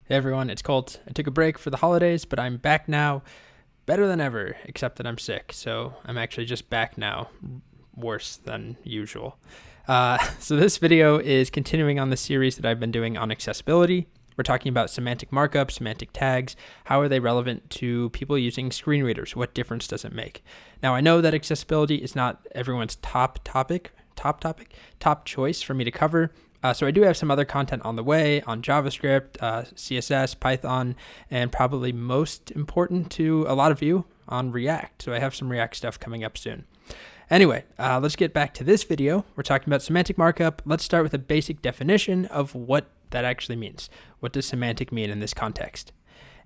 Hey everyone, it's Colt. I took a break for the holidays, but I'm back now, better than ever, except that I'm sick. So I'm actually just back now, worse than usual. So this video is continuing on the series that I've been doing on accessibility. We're talking about semantic markup, semantic tags. How are they relevant to people using screen readers? What difference does it make? Now, I know that accessibility is not everyone's top choice for me to cover. So I do have some other content on the way on JavaScript, CSS, Python, and probably most important to a lot of you on React. So I have some React stuff coming up soon. Anyway, let's get back to this video. We're talking about semantic markup. Let's start with a basic definition of what that actually means. What does semantic mean in this context?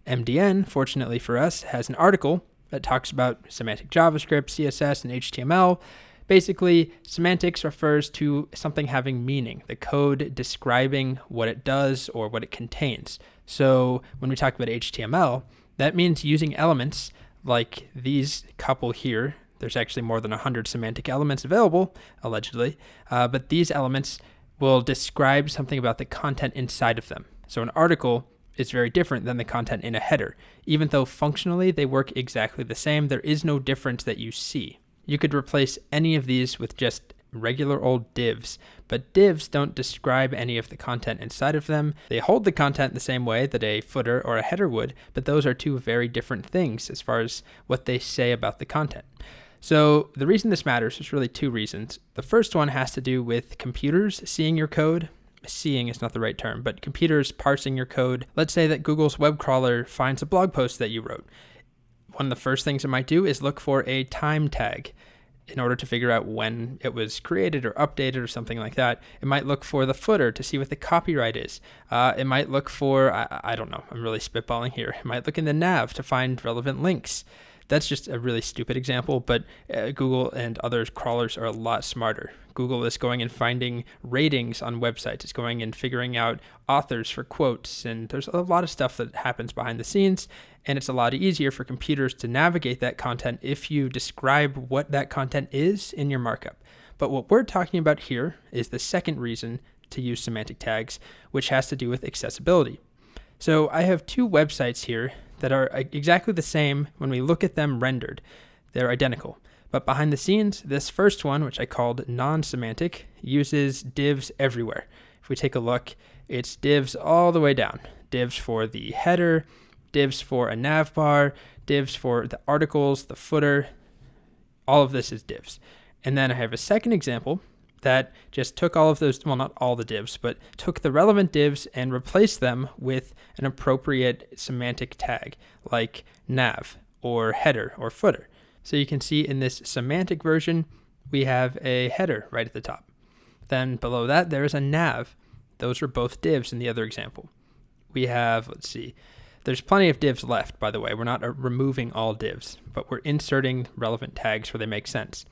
MDN, fortunately for us, has an article that talks about semantic JavaScript, CSS, and HTML. Basically, semantics refers to something having meaning, the code describing what it does or what it contains. So when we talk about HTML, that means using elements like these couple here. There's actually more than 100 semantic elements available, allegedly, but these elements will describe something about the content inside of them. So an article is very different than the content in a header. Even though functionally they work exactly the same, there is no difference that you see. You could replace any of these with just regular old divs, but divs don't describe any of the content inside of them. They hold the content the same way that a footer or a header would, but those are two very different things as far as what they say about the content. So the reason this matters is really two reasons. The first one has to do with computers seeing your code. Seeing is not the right term, but computers parsing your code. Let's say that Google's web crawler finds a blog post that you wrote. One of the first things it might do is look for a time tag in order to figure out when it was created or updated or something like that. It might look for the footer to see what the copyright is. It might look for, I don't know, I'm really spitballing here. It might look in the nav to find relevant links. That's just a really stupid example, but Google and other crawlers are a lot smarter. Google is going and finding ratings on websites. It's going and figuring out authors for quotes, and there's a lot of stuff that happens behind the scenes, and it's a lot easier for computers to navigate that content if you describe what that content is in your markup. But what we're talking about here is the second reason to use semantic tags, which has to do with accessibility. So I have two websites here that are exactly the same when we look at them rendered. They're identical. But behind the scenes, this first one, which I called non-semantic, uses divs everywhere. If we take a look, it's divs all the way down. Divs for the header, divs for a nav bar, divs for the articles, the footer. All of this is divs. And then I have a second example that just took all of those, well, not all the divs, but took the relevant divs and replaced them with an appropriate semantic tag like nav or header or footer. So you can see in this semantic version, we have a header right at the top. Then below that, there is a nav. Those are both divs in the other example. We have, let's see, there's plenty of divs left, by the way. We're not removing all divs, but we're inserting relevant tags where they make sense.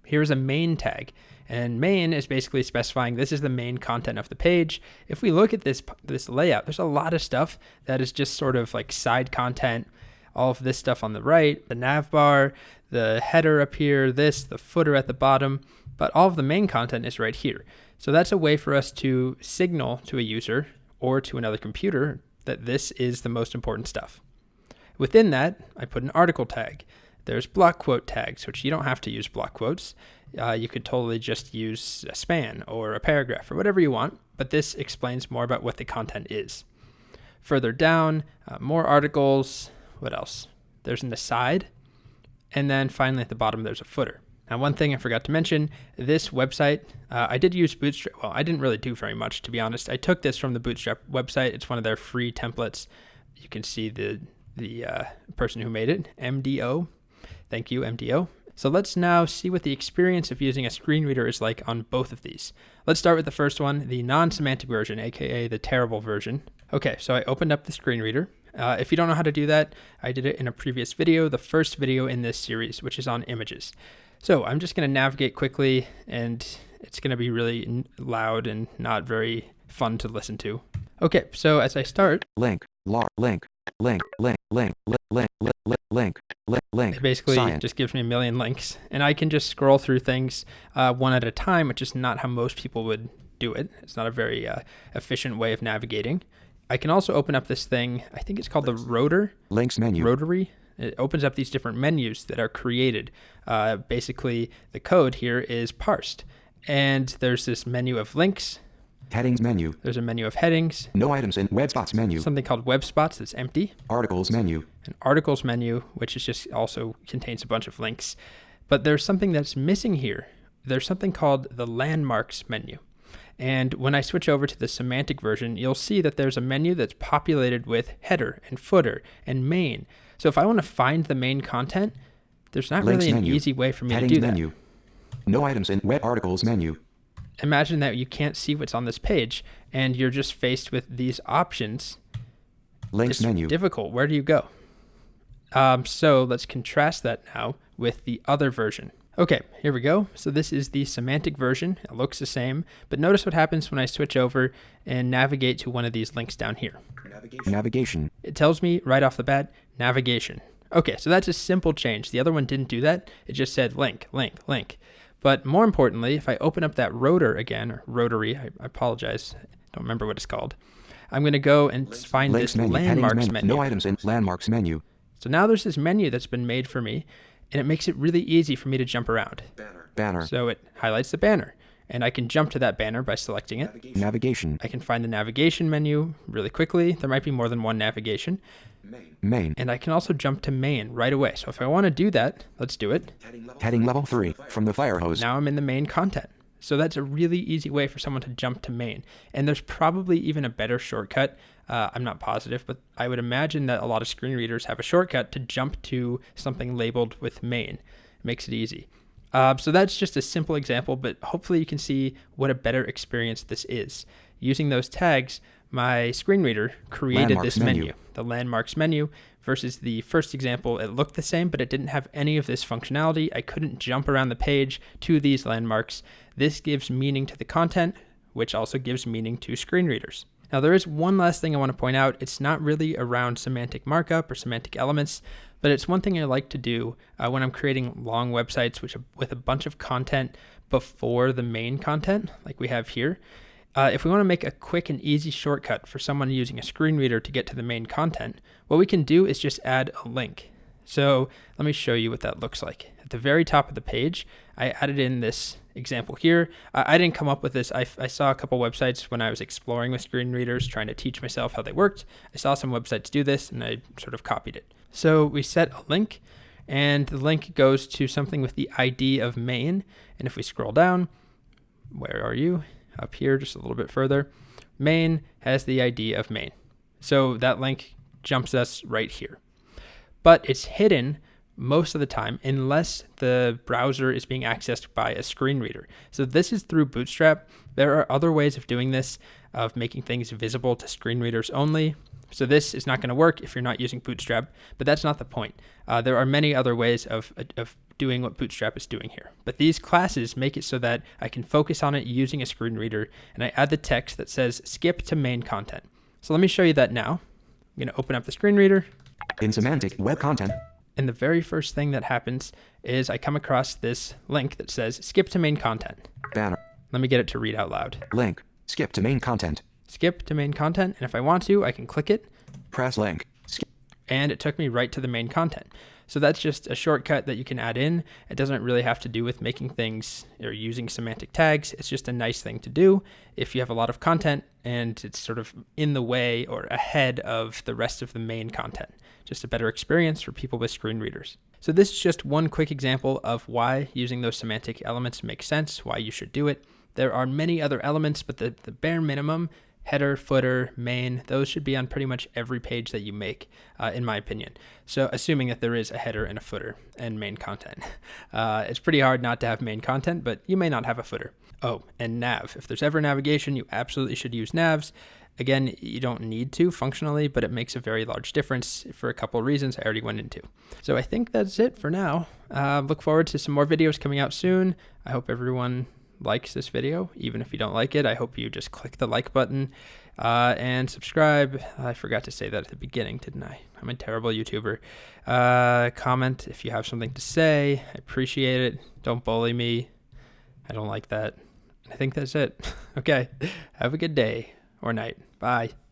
Here's a main tag, and main is basically specifying this is the main content of the page. If we look at this layout, there's a lot of stuff that is just sort of like side content. All of this stuff on the right, the nav bar, the header up here, the footer at the bottom, but all of the main content is right here. So that's a way for us to signal to a user or to another computer that this is the most important stuff. Within that, I put an article tag. There's block quote tags, which you don't have to use block quotes. You could totally just use a span or a paragraph or whatever you want, but this explains more about what the content is. Further down, more articles. What else? There's an aside. And then finally at the bottom, there's a footer. Now, one thing I forgot to mention, this website, I did use Bootstrap. Well, I didn't really do very much, to be honest. I took this from the Bootstrap website. It's one of their free templates. You can see the person who made it, MDO. Thank you, MDO. So let's now see what the experience of using a screen reader is like on both of these. Let's start with the first one, the non-semantic version, aka the terrible version. Okay, so I opened up the screen reader. If you don't know how to do that, I did it in a previous video, the first video in this series, which is on images. So I'm just going to navigate quickly, and it's going to be really loud and not very fun to listen to. Okay, so as I start, link, it basically just gives me a million links, and I can just scroll through things one at a time, which is not how most people would do it. It's not a very efficient way of navigating. I can also open up this thing, I think it's called the Rotor. Links menu. Rotary. It opens up these different menus that are created. Basically, the code here is parsed. And there's this menu of links. Headings menu. There's a menu of headings. No items in web spots menu. Something called web spots that's empty. Articles menu. An articles menu, which is just also contains a bunch of links. But there's something that's missing here. There's something called the landmarks menu. And when I switch over to the semantic version, you'll see that there's a menu that's populated with header and footer and main. So if I want to find the main content, there's not Links really an menu. easy way for me Headings to do that. menu. No items in web articles menu. Imagine that you can't see what's on this page and you're just faced with these options. Links It's menu. difficult. Where do you go? So let's contrast that now with the other version. Okay, here we go. So this is the semantic version. It looks the same, but notice what happens when I switch over and navigate to one of these links down here. Navigation. It tells me right off the bat, navigation. Okay, so that's a simple change. The other one didn't do that. It just said link, link, link. But more importantly, if I open up that rotor again, or rotary, I apologize, I don't remember what it's called. I'm going to go and find Links this menu. landmarks Headings menu. No items in landmarks menu. So now there's this menu that's been made for me, and it makes it really easy for me to jump around. Banner. So it highlights the banner, and I can jump to that banner by selecting it. Navigation. I can find the navigation menu really quickly. There might be more than one navigation. Main. And I can also jump to main right away. So if I want to do that, let's do it. Heading level 3 from the fire hose. Now I'm in the main content. So that's a really easy way for someone to jump to main. And there's probably even a better shortcut. I'm not positive, but I would imagine that a lot of screen readers have a shortcut to jump to something labeled with main. It makes it easy. So that's just a simple example, but hopefully you can see what a better experience this is. Using those tags, my screen reader created Landmarks this menu. the landmarks menu, versus the first example. It looked the same, but it didn't have any of this functionality. I couldn't jump around the page to these landmarks. This gives meaning to the content, which also gives meaning to screen readers. Now, there is one last thing I want to point out. It's not really around semantic markup or semantic elements, but it's one thing I like to do when I'm creating long websites with a bunch of content before the main content, like we have here. If we want to make a quick and easy shortcut for someone using a screen reader to get to the main content, what we can do is just add a link. So let me show you what that looks like. At the very top of the page, I added in this example here. I didn't come up with this. I saw a couple websites when I was exploring with screen readers, trying to teach myself how they worked. I saw some websites do this, and I sort of copied it. So we set a link, and the link goes to something with the ID of main. And if we scroll down, where are you? Up here, just a little bit further. Main has the ID of main. So that link jumps us right here. But it's hidden most of the time unless the browser is being accessed by a screen reader. So this is through Bootstrap. There are other ways of doing this, of making things visible to screen readers only. So this is not going to work if you're not using Bootstrap, but that's not the point. There are many other ways of doing what Bootstrap is doing here. But these classes make it so that I can focus on it using a screen reader, and I add the text that says skip to main content. So let me show you that now. I'm going to open up the screen reader. In semantic web content. And the very first thing that happens is I come across this link that says skip to main content. Banner. Let me get it to read out loud. Link. Skip to main content. Skip to main content, and if I want to, I can click it. Press link. Skip. And it took me right to the main content. So that's just a shortcut that you can add in. It doesn't really have to do with making things or using semantic tags. It's just a nice thing to do if you have a lot of content and it's sort of in the way or ahead of the rest of the main content. Just a better experience for people with screen readers. So this is just one quick example of why using those semantic elements makes sense, why you should do it. There are many other elements, but the bare minimum, header, footer, main, those should be on pretty much every page that you make, in my opinion. So assuming that there is a header and a footer and main content. It's pretty hard not to have main content, but you may not have a footer. Oh, and nav. If there's ever navigation, you absolutely should use navs. Again, you don't need to functionally, but it makes a very large difference for a couple of reasons I already went into. So I think that's it for now. Look forward to some more videos coming out soon. I hope everyone likes this video. Even if you don't like it, I hope you just click the like button and subscribe. I forgot to say that at the beginning, didn't I? I'm a terrible YouTuber. Comment if you have something to say. I appreciate it. Don't bully me. I don't like that. I think that's it. Okay. Have a good day or night. Bye.